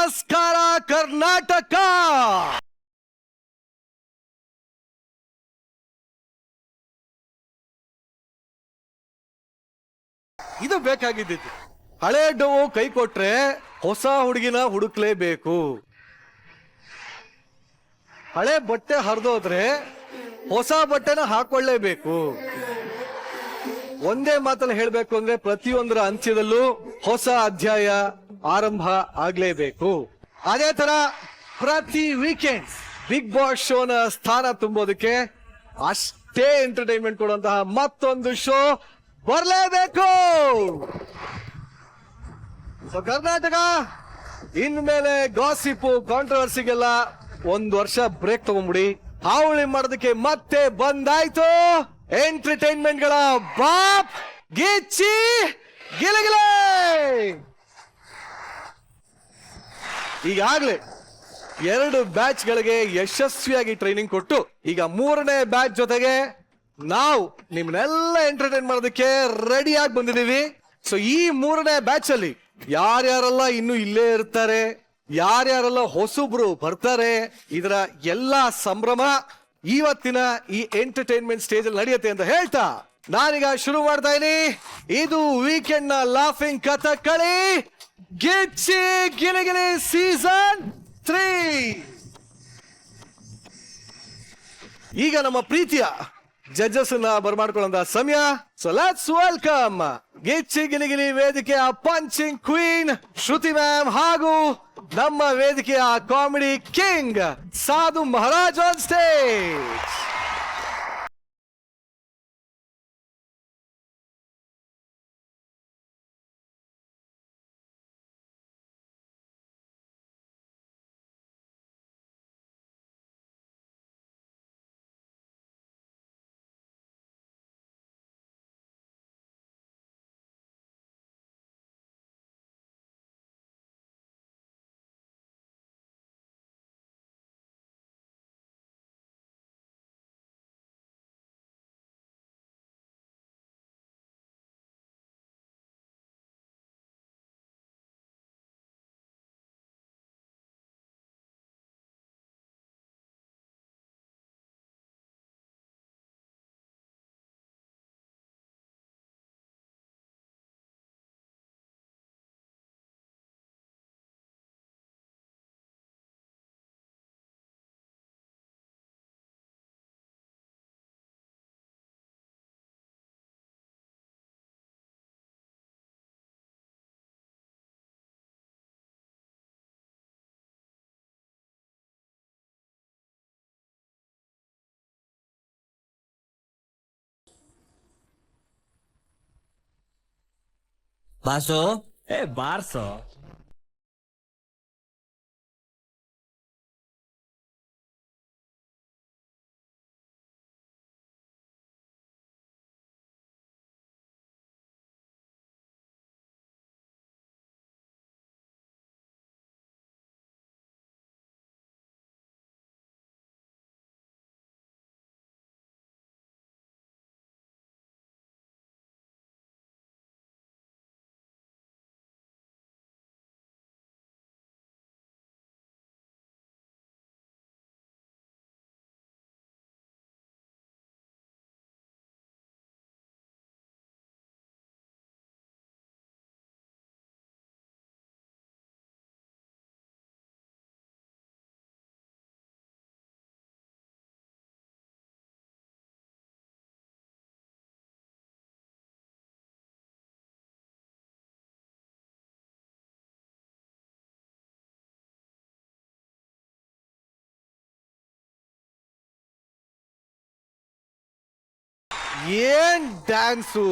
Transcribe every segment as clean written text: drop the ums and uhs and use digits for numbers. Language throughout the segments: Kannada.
ನಮಸ್ಕಾರ ಕರ್ನಾಟಕ. ಇದು ಬೇಕಾಗಿದ್ದಿತ್ತು. ಹಳೆ ಡೋವು ಕೈ ಕೊಟ್ರೆ ಹೊಸ ಹುಡುಗಿನ ಹುಡುಕ್ಲೇಬೇಕು. ಹಳೆ ಬಟ್ಟೆ ಹರಿದೋದ್ರೆ ಹೊಸ ಬಟ್ಟೆನ ಹಾಕೊಳ್ಳೇಬೇಕು. ಒಂದೇ ಮಾತಲ್ಲಿ ಹೇಳ್ಬೇಕು ಅಂದ್ರೆ ಪ್ರತಿಯೊಂದರ ಅಂತ್ಯದಲ್ಲೂ ಹೊಸ ಅಧ್ಯಾಯ ಆರಂಭ ಆಗ್ಲೇಬೇಕು. ಅದೇ ತರ ಪ್ರತಿ ವೀಕೆಂಡ್ ಬಿಗ್ ಬಾಸ್ ಶೋನ ಸ್ಥಾನ ತುಂಬೋದಕ್ಕೆ ಅಷ್ಟೇ ಎಂಟರ್ಟೈನ್ಮೆಂಟ್ ಕೊಡುವಂತಹ ಮತ್ತೊಂದು ಶೋ ಬರಲೇಬೇಕು. ಕರ್ನಾಟಕ ಇನ್ಮೇಲೆ ಗಾಸಿಪು ಕಾಂಟ್ರವರ್ಸಿಗೆಲ್ಲ 1 ವರ್ಷ ಬ್ರೇಕ್ ತಗೊಂಡ್ಬಿಡಿ. ಹಾವಳಿ ಮಾಡೋದಕ್ಕೆ ಮತ್ತೆ ಬಂದಾಯ್ತು ಎಂಟರ್ಟೈನ್ಮೆಂಟ್ ಗಳ ಬಾಪ್ ಗಿಚ್ಚಿ ಗಿಲಗಿಲೆ. ಈಗಾಗ್ಲೇ 2 ಬ್ಯಾಚ್ ಗಳಿಗೆ ಯಶಸ್ವಿಯಾಗಿ ಟ್ರೈನಿಂಗ್ ಕೊಟ್ಟು ಈಗ 3ನೇ ಬ್ಯಾಚ್ ಜೊತೆಗೆ ನಾವು ನಿಮ್ಮನ್ನೆಲ್ಲ ಎಂಟರ್ಟೈನ್ ಮಾಡೋದಕ್ಕೆ ರೆಡಿ ಆಗಿ ಬಂದಿದ್ದೀವಿ. ಸೊ ಈ 3ನೇ ಬ್ಯಾಚ್ ಅಲ್ಲಿ ಯಾರ್ಯಾರೆಲ್ಲ ಇನ್ನು ಇಲ್ಲೇ ಇರ್ತಾರೆ, ಯಾರ್ಯಾರೆಲ್ಲ ಹೊಸಬ್ರು ಬರ್ತಾರೆ, ಇದರ ಎಲ್ಲಾ ಸಂಭ್ರಮ ಇವತ್ತಿನ ಈ ಎಂಟರ್ಟೈನ್ಮೆಂಟ್ ಸ್ಟೇಜ್ ಅಲ್ಲಿ ನಡೆಯುತ್ತೆ ಅಂತ ಹೇಳ್ತಾ ನಾನೀಗ ಶುರು ಮಾಡ್ತಾ ಇದೀನಿ. ಇದು ವೀಕೆಂಡ್ ನ ಲಾಫಿಂಗ್ ಕಥಕಳಿ ಗಿಚ್ಚಿ ಗಿಲಿಗಿಲಿ ಸೀಸನ್ 3. ಈಗ ನಮ್ಮ ಪ್ರೀತಿಯ ಜಡ್ಜಸ್ ನ ಬರ್ಮಾಡ್ಕೊಳ್ಳೋ ಸಮಯ. ಸೊ ಲೆಟ್ಸ್ ವೆಲ್ಕಮ್ ಗಿಚ್ಚಿ ಗಿಲಿಗಿಲಿ ವೇದಿಕೆಯ ಪಂಚಿಂಗ್ ಕ್ವೀನ್ ಶ್ರುತಿ ಮ್ಯಾಮ್ ಹಾಗೂ ನಮ್ಮ ವೇದಿಕೆಯ ಕಾಮಿಡಿ ಕಿಂಗ್ ಸಾಧು ಮಹಾರಾಜ್ ಆನ್ ಸ್ಟೇಜ್. ಬಾಸು ಬಾರ್ಸೋ ಏನ್ ಡ್ಯಾನ್ಸು,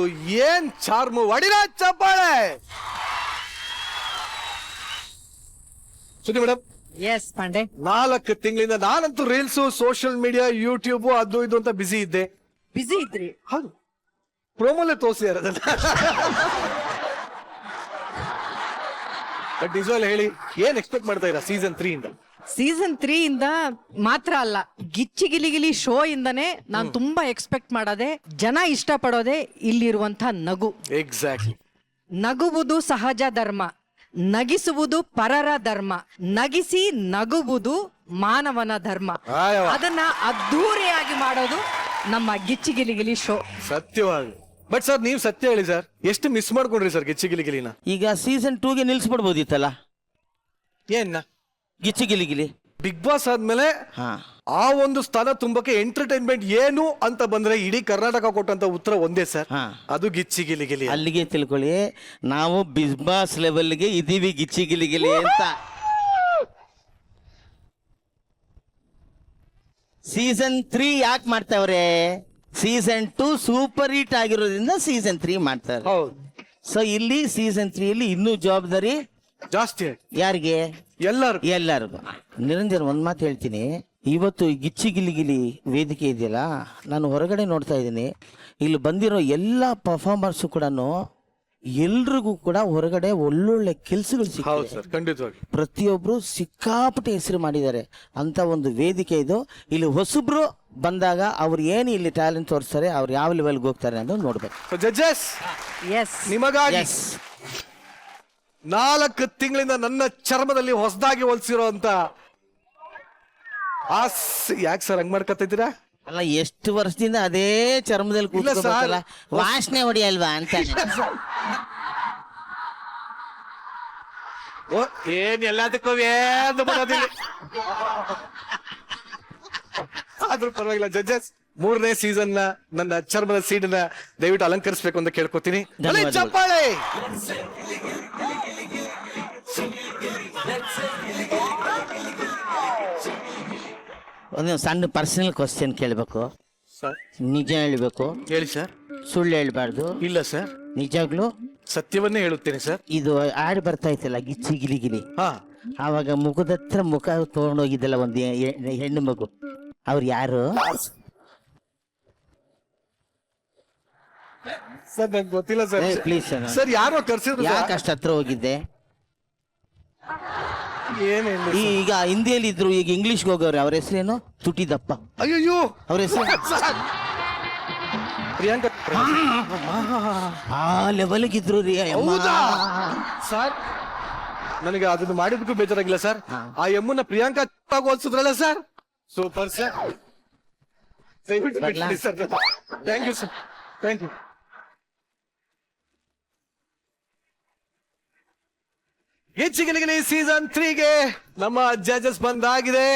ಏನ್ ಚಾರ್ಮು, ಒಡಿನ ಚಪ್ಪಾಳೆ. ಸುದ್ದಿ ಮೇಡಮ್. ಎಸ್ ಪಾಂಡೆ. 4 ತಿಂಗಳಿಂದ ನಾನಂತೂ ರೀಲ್ಸು, ಸೋಷಿಯಲ್ ಮೀಡಿಯಾ, ಯೂಟ್ಯೂಬ್ ಅದು ಇದು ಅಂತ ಬಿಸಿ ಇದ್ದೆ. ಬಿಸಿ ಇದ್ರಿ? ಹೌದು, ಪ್ರೋಮೋಲೆ ತೋರಿಸಿದಾರೆ ಅದನ್ನ. ಬಟ್ ನಿಜವಾಗ್ಲೂ ಹೇಳಿ, ಏನ್ ಎಕ್ಸ್ಪೆಕ್ಟ್ ಮಾಡ್ತಾ ಇರಾ ಸೀಸನ್ 3 ಇಂದ? ಸೀಸನ್ 3 ಇಂದ ಮಾತ್ರ ಅಲ್ಲ, ಗಿಚ್ಚಿ ಗಿಲಿಗಿಲಿ ಶೋ ಇಂದನೇ ನಾನು ತುಂಬಾ ಎಕ್ಸ್ಪೆಕ್ಟ್ ಮಾಡೋದೆ, ಜನ ಇಷ್ಟಪಡೋದೆ ಇಲ್ಲಿರುವಂತ ನಗು. ಎಕ್ಸಾಕ್ಟ್ಲಿ. ನಗುವುದು ಸಹಜ ಧರ್ಮ. ನಗಿಸುವುದು ಪರರ ಧರ್ಮ, ನಗಿಸಿ ನಗುವುದು ಮಾನವನ ಧರ್ಮ. ಆಯವ್ವ. ಅದನ್ನ ಅದ್ಧೂರಿಯಾಗಿ ಮಾಡೋದು ನಮ್ಮ ಗಿಚ್ಚಿ ಗಿಲಿಗಿಲಿ ಶೋ. ಸತ್ಯವಾಗಿ. ಬಟ್ ಸರ್ ನೀವು ಸತ್ಯ ಹೇಳಿ ಸರ್, ಎಷ್ಟು ಮಿಸ್ ಮಾಡ್ಕೊಂಡ್ರಿ ಸರ್ ಗಿಚ್ಚಿ ಗಿಲಿಗಿಲಿನ? ಈಗ ಸೀಸನ್ 2ಗೆ ನಿಲ್ಸ್ಬಿಡ್ಬೋದಿತ್ತಲ್ಲ ಏನ್ನ ಗಿಚ್ಚಿ ಗಿಲಿಗಿಲಿ. ಬಿಗ್ ಬಾಸ್ ಆದ್ಮೇಲೆ ಹಾ, ಆ ಒಂದು ಸ್ಥಾನ ತುಂಬಕ್ಕೆ ಎಂಟರ್ಟೈನ್ಮೆಂಟ್ ಏನು ಅಂತ ಬಂದ್ರೆ ಇಡೀ ಕರ್ನಾಟಕ ಕೊಟ್ಟಂತ ಉತ್ತರ ಒಂದೇ ಸರ್, ಹಾ. ಅದು ಗಿಚ್ಚಿ ಗಿಲಿಗಿಲಿ. ಅಲ್ಲಿಗೆ ತಿಳ್ಕೊಳ್ಳಿ, ನಾವು ಬಿಗ್ ಬಾಸ್ ಲೆವೆಲ್ಗೆ ಇದೀವಿ ಗಿಚ್ಚಿ ಗಿಲಿಗಿಲಿ ಅಂತ. ಸೀಸನ್ 3 ಯಾಕೆ ಮಾಡ್ತಾವ್ರೆ? ಸೀಸನ್ 2 ಸೂಪರ್ ಹಿಟ್ ಆಗಿರೋದ್ರಿಂದ ಸೀಸನ್ 3 ಮಾಡ್ತಾರೆ. ಹೌದು, ಸೊ ಇಲ್ಲಿ ಸೀಸನ್ 3 ಇನ್ನೂ ಜವಾಬ್ದಾರಿ ಜಾಸ್ತಿ ಆಯ್ತು ಯಾರಿಗೆ? ಎಲ್ಲರೂ. ಎಲ್ಲರಿಗೂ. ನಿರಂಜನ್, ಒಂದ್ ಮಾತು ಹೇಳ್ತೀನಿ. ಇವತ್ತು ಈ ಗಿಚ್ಚಿ ಗಿಲಿಗಿಲಿ ವೇದಿಕೆ ಇದೆಯಲ್ಲ, ನಾನು ಹೊರಗಡೆ ನೋಡ್ತಾ ಇದ್ದೀನಿ, ಇಲ್ಲಿ ಬಂದಿರೋ ಎಲ್ಲ ಪರ್ಫಾರ್ಮರ್ಸು ಕೂಡ ಎಲ್ರಿಗೂ ಕೂಡ ಹೊರಗಡೆ ಒಳ್ಳೊಳ್ಳೆ ಕೆಲ್ಸಗಳು ಹೌದು ಸಿಕ್ಕಿದೆ. ಸರ್, ಖಂಡಿತವಾಗಿ. ಪ್ರತಿಯೊಬ್ರು ಸಿಕ್ಕಾಪಟ್ಟೆ ಹೆಸರು ಮಾಡಿದ್ದಾರೆ ಅಂತ ಒಂದು ವೇದಿಕೆ ಇದು. ಇಲ್ಲಿ ಹೊಸಬ್ರು ಬಂದಾಗ ಅವ್ರು ಏನು ಇಲ್ಲಿ ಟ್ಯಾಲೆಂಟ್ ತೋರಿಸ್ತಾರೆ, ಅವ್ರು ಯಾವ ಲೆವೆಲ್ಗೆ ಹೋಗ್ತಾರೆ ಅನ್ನೋದು ನೋಡ್ಬೇಕು. ಜಡ್ಜಸ್, ಎಸ್, ನಿಮಗಾಗಿ ಎಸ್, 4 ತಿಂಗಳಿಂದ ನನ್ನ ಚರ್ಮದಲ್ಲಿ ಹೊಸದಾಗಿ ಹೊಲ್ಸಿರೋ ಅಂತ ಯಾಕೆ ಸರ್ ಹಂಗ್ ಮಾಡ್ಕತ್ತಿದ್ದೀರಾ? ಅಲ್ಲ, ಎಷ್ಟು ವರ್ಷದಿಂದ ಅದೇ ಚರ್ಮದಲ್ಲಿ ಇಲ್ಲ ಸರ್. ಕೂತ್ಕೋಬೇಕಲ್ಲ, ವಾಸನೆ ಹೊಡಿಯಲ್ವಾ ಅಂತ. ಓ, ಏನ್ ಎಲ್ಲದಕ್ಕೂ ಏನು ಬರೋದಿಲ್ಲ. ಆದ್ರೂ ಪರವಾಗಿಲ್ಲ ಜಡ್ಜಸ್, 3ನೇ ಸೀಸನ್ ನ ನನ್ನ ಚರ್ಮದ ಸೀಡನ್ನ ದಯವಿಟ್ಟು ಅಲಂಕರಿಸಬೇಕು ಅಂತ ಕೇಳ್ಕೊತೀನಿ. ಧನ್ಯವಾದಗಳು. ಚಪ್ಪಾಳೆ. ಒಂದು ಸಣ್ಣ ಪರ್ಸನಲ್ ಕ್ವಶನ್ ಕೇಳಬೇಕು. ಸರ್ ನಿಜ ಹೇಳ್ಬೇಕು, ಹೇಳಿ ಸರ್. ಸುಳ್ಳು ಹೇಳ್ಬಾರ್ದು. ಇಲ್ಲ ಸರ್, ನಿಜಾಗ್ಲು ಸತ್ಯವನ್ನೇ ಹೇಳುತ್ತೇನೆ ಸರ್. ಇದು ಆಡ್ ಬರ್ತಾ ಇತ್ತಲ್ಲ ಗಿಚ್ಚಿ ಗಿಲಿಗಿಲಿ, ಹಾ, ಆವಾಗ ಮುಖದತ್ರ ಮುಖ ತಗೊಂಡೋಗಿದ್ದಲ್ಲ ಒಂದು ಹೆಣ್ಣು ಮಗು, ಅವ್ರು ಯಾರು? ಸರ್ ನಂಗೆ ಗೊತ್ತಿಲ್ಲ ಸರ್. ಪ್ಲೀಸ್ ಸರ್ ಯಾರೋ ಕರ್ಸಿದ್ರು ಸರ್. ಯಾಕೆ ಅಷ್ಟು ಹತ್ರ ಹೋಗಿದ್ದೆ? ಏನೇನು ಈಗ ಹಿಂದಿಯಲ್ಲಿ ಇದ್ರು, ಈಗ ಇಂಗ್ಲಿಷ್ಗೆ ಹೋಗೋರು, ಅವ್ರ ಹೆಸರೇನು? ತುಟಿದಪ್ಪ. ಅಯ್ಯೋ ಅವ್ರ ಹೆಸರು ಪ್ರಿಯಾಂಕಾ. ಆ ಲೆವೆಲ್ಗೆ ಇದ್ರು ರೀ. ಹೌದಾ ಸರ್? ನನಗೆ ಅದನ್ನು ಮಾಡಿದಕ್ಕೂ ಬೇಜಾರಾಗಿಲ್ಲ ಸರ್. ಆ ಎಮ್ಮನ್ನ Priyanka ಹೋಲ್ಸಿದ್ರಲ್ಲ sir, super sir. Sir thank you sir, thank you. ಗಿಚ್ಚಿಗಿಲಿಗಿಲಿ season 3ಗೆ ನಮ್ಮ ಜಡ್ಜಸ್ ಬಂದಾಗಿದೆ.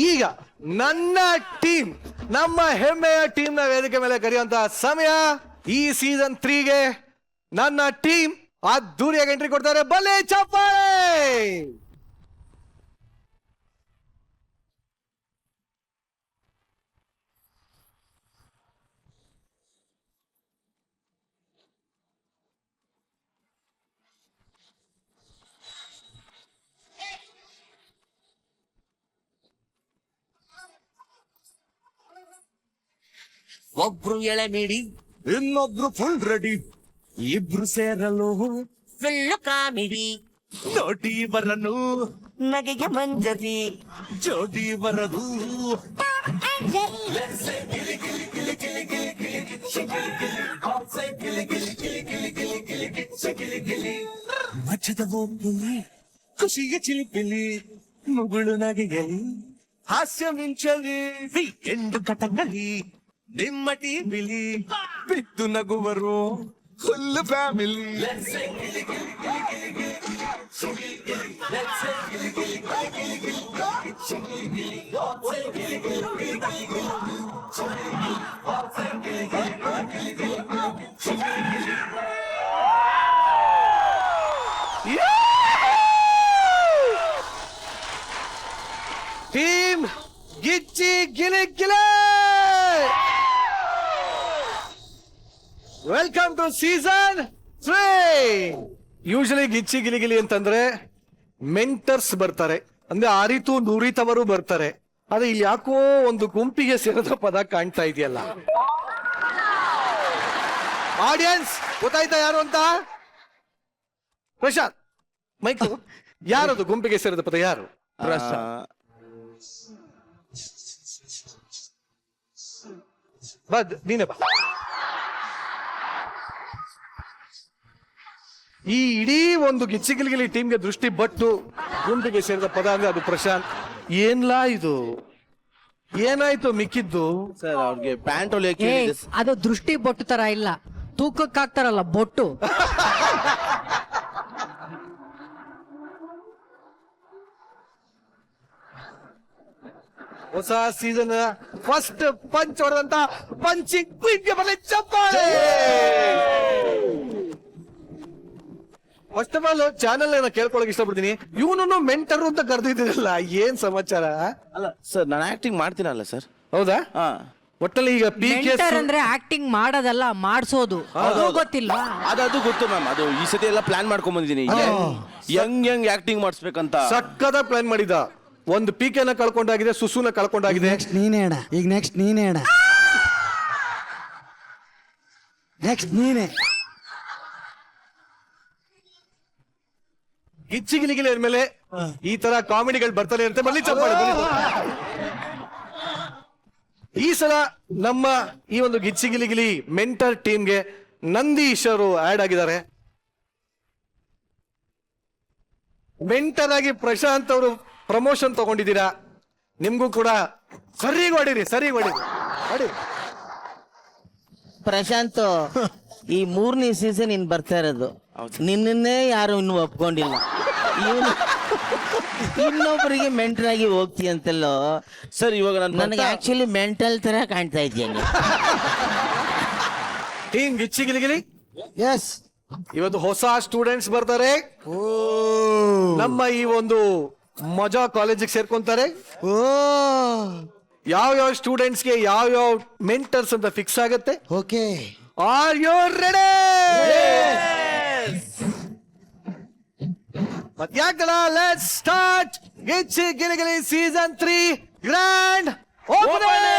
ಈಗ ನನ್ನ ಟೀಮ್, ನಮ್ಮ ಹೆಮ್ಮೆಯ ಟೀಮ್ ನ ವೇದಿಕೆ ಮೇಲೆ ಕರೆಯುವಂತ ಸಮಯ. ಈ ಸೀಸನ್ 3ಗೆ ನನ್ನ ಟೀಮ್ ಅದ್ದೂರಿಯಾಗಿ ಎಂಟ್ರಿ ಕೊಡ್ತಾರೆ. ಬಲೆ ಚಪ್ಪಾಳೆ. ಒಬ್ರು ಎಳೆ ನೀಡಿ ಇನ್ನೊಬ್ರು ಫುಲ್ ರೆಡಿ, ಇಬ್ರು ಸೇರಲು ಫುಲ್ ಕಾಮಿಡಿ, ನೋಟಿ ಬರನು ನಗೆಗೆ ಮಂಜರಿ, ಜೋಡಿ ಬರದು ಮಚ್ಚದ ಒಬ್ಬಲಿ ಖುಷಿಗೆ ಚಿಲಿಪಿಲಿ, ಮುಗುಳು ನಗೆಯಲಿ ಹಾಸ್ಯ ಮಿಂಚಲಿ, ವೀಕೆಂಡ್ ಕಟಂಗಲಿ ನಿಮ್ಮ ಟಿವಿಲಿ ಬಿದ್ದು ನಗುವರು full family. Team Gicchi Giligili, welcome to season 3. Usually Gicchi Giligili ಅಂತಂದ್ರೆ ಮೆಂಟರ್ಸ್ ಬರ್ತಾರೆ, ಅಂದ್ರೆ ಅರಿತು ನುರಿತವರು ಬರ್ತಾರೆ. ಆದ್ರೆ ಇಲ್ಲಿ ಯಾಕೋ ಒಂದು ಗುಂಪಿಗೆ ಸೇರಿದ ಪದ ಕಾಣ್ತಾ ಇದೆಯಲ್ಲ. ಆಡಿಯನ್ಸ್ ಗೊತ್ತಾಯ್ತಾ ಯಾರು ಅಂತ? ಪ್ರಶಾಂತ್ ಮೈಕ್ ಯಾರದು ಗುಂಪಿಗೆ ಸೇರಿದ ಪದ ಯಾರು? ಬದ್ ನೀನೇ ಬಾ. ಈ ಇಡೀ ಒಂದು ಗಿಚ್ಚಿಗಿಲಿಗಿಲಿ ಟೀಮ್ಗೆ ದೃಷ್ಟಿ ಬಟ್ಟು ಗುಂಪಿಗೆ ಸೇರಿದ ಪದ ಅಂದ್ರೆ ಅದು ಪ್ರಶಾಂತ್. ಏನ್ಲಾ ಇದು, ಏನಾಯ್ತು ಮಿಕ್ಕಿದ್ದು? ಸರ್ ಅವ್ರಿಗೆ ಪ್ಯಾಂಟ್ ಹೊಲಿಯಕ್ಕೆ ಏ ಹೇಳಿದೆ ಸರ್. ಅದು ದೃಷ್ಟಿ ಬೊಟ್ಟು ತರ ಇಲ್ಲ, ತೂಕಕ್ಕಾಗ್ತಾರಲ್ಲ ಬೊಟ್ಟು. ಹೊಸ ಸೀಸನ್ ಫಸ್ಟ್ ಪಂಚ್ ಹೊಡೆದಂತ ಪಂಚಿಂಗ್ ಕ್ವೀನ್ಗೆ ಬರಲಿ ಚಪ್ಪಾಳೆ. ಫಸ್ಟ್ ಆಫ್ ಆಲ್ ಚಾನೆಲ್ ಕೇಳ್ಕೊಳಕ್ ಇಷ್ಟಪಡ್ತೀನಿ, ಇವನನ್ನು ಮೆಂಟರ್ ಅಂತ ಕರೆದಿದ್ದೀರಲ್ಲ, ಏನ್ ಸಮಾಚಾರ? ಅಲ್ಲ ಸರ್ ನಾನು ಆಕ್ಟಿಂಗ್ ಮಾಡ್ತೀನಲ್ಲ ಸರ್. ಹೌದಾ? ಹಾ ಒಟ್ಟಲ್ಲಿ ಈಗ ಪಿ ಕೆ ಮೆಂಟರ್ ಅಂದ್ರೆ ಆಕ್ಟಿಂಗ್ ಮಾಡೋದಲ್ಲ, ಮಾಡ್ಸೋದು. ಅದು ಗೊತ್ತಿಲ್ವಾ? ಅದು ಗೊತ್ತು ಮ್ಯಾಮ್. ಅದು ಈ ಸತಿ ಎಲ್ಲ ಪ್ಲಾನ್ ಮಾಡ್ಕೊಂಡ್ ಬಂದಿದ್ದೀನಿ. ಯಂಗ್ ಆಕ್ಟಿಂಗ್ ಮಾಡಿಸ್ಬೇಕಂತ. ಸಕ್ಕದ ಪ್ಲಾನ್ ಮಾಡಿದ. ಒಂದು ಪಿ ನ ಕಳ್ಕೊಂಡಾಗಿದೆ, ಸುಸುನ ಕಳ್ಕೊಂಡಾಗಿದೆ. ನೆಕ್ಸ್ಟ್ ನೀನೇ ಅಣ್ಣ, ಈಗ ನೆಕ್ಸ್ಟ್ ನೀನೇ ಅಣ್ಣ, ನೆಕ್ಸ್ಟ್ ನೀನೇ. ಗಿಚ್ಚಿಗಿಲಿಗಿಲಿ ಮೇಲೆ ಈ ತರ ಕಾಮಿಡಿಗಳು ಬರ್ತಾನೆ ಇರುತ್ತೆ. ಬನ್ನಿ ಚಪ್ಪಾಳೆ, ಬನ್ನಿ. ಈ ಸಲ ನಮ್ಮ ಈ ಒಂದು ಗಿಚ್ಚಿಗಿಲಿಗಿಲಿ ಮೆಂಟರ್ ಟೀಮ್ಗೆ ನಂದೀಶ್ ಅವರು ಆಡ್ ಆಗಿದ್ದಾರೆ. ಮೆಂಟರ್ ಆಗಿ ಪ್ರಶಾಂತ್ ಅವರು ಪ್ರಮೋಷನ್ ತಗೊಂಡಿದ್ದೀರಾ. ನಿಮ್ಗೂ ಕೂಡ ಸರಿ ಹೊಡಿರಿ, ಸರಿ ಹೊಡಿರಿ, ಹೊಡಿ. ಪ್ರಶಾಂತ್, ಈ 3ನೇ ಸೀಸನ್ ಇನ್ ಬರ್ತಾ ಇರೋದು. ನಿನ್ನೇ ಯಾರು ಇನ್ನು ಒಪ್ಕೊಂಡಿಲ್ಲ. ಇನ್ನೊಬ್ಬರಿಗೆ ಮೆಂಟಲ್ ಆಗಿ ಹೋಗ್ತೀಯಂತಲ್ಲೋ ಸರ್. ಇವಾಗ ನನಗೆ ಆಕ್ಚುಲಿ ಮೆಂಟಲ್ ತರ ಕಾಣ್ತಾ ಇದ್ದೀನಿ. ಟೀಮ್ ಗಿಚ್ಚಿಗಿಲಿಗಿಲಿ ಎಸ್, ಇವತ್ತು ಹೊಸ ಸ್ಟೂಡೆಂಟ್ಸ್ ಬರ್ತಾರೆ. ನಮ್ಮ ಈ ಒಂದು ಮಜಾ ಕಾಲೇಜಿಗೆ ಸೇರ್ಕೊಂತಾರೆ. ಓ ಯಾವ ಸ್ಟೂಡೆಂಟ್ಸ್ಗೆ ಯಾವ ಮೆಂಟರ್ಸ್ ಅಂತ ಫಿಕ್ಸ್ ಆಗುತ್ತೆ. Okay, are you ready? ಮತ್ಯಾಕಲ್ಲ, let's start Gicchi Giligili season 3 grand opening.